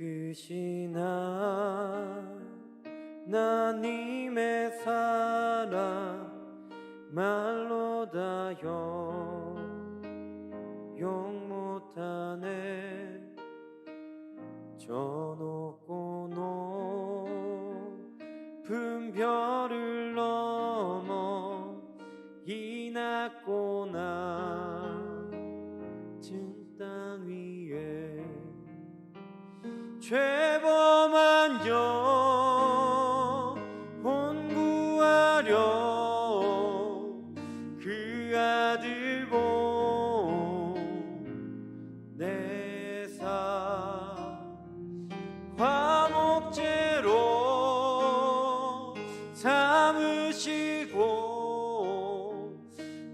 크신 하나님의 사랑 말로 다 용 못하네. 저 높고 높은 별을 넘어 이 낮고 낮은 땅 위에 죄범한 영혼 구하려 그 아들 보내사 화목제로 삼으시고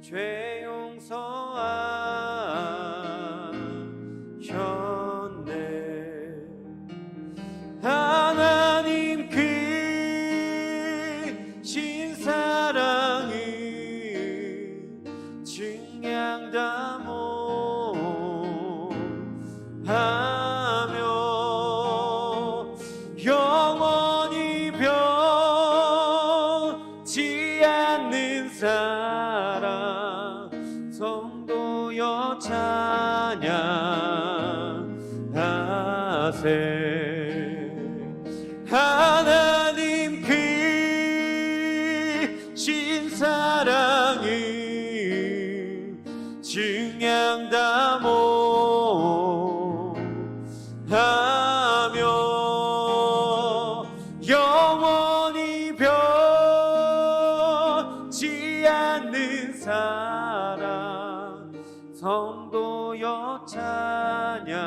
죄 용서하셨네. 하나님 크신 사랑을 증량다 못하며 영원히 변치 않는 사랑 성도여 찬양하세. 하나님 크신 사랑을 증량다 못하며 영원히 변치 않는 사랑 성도여 찬양하세.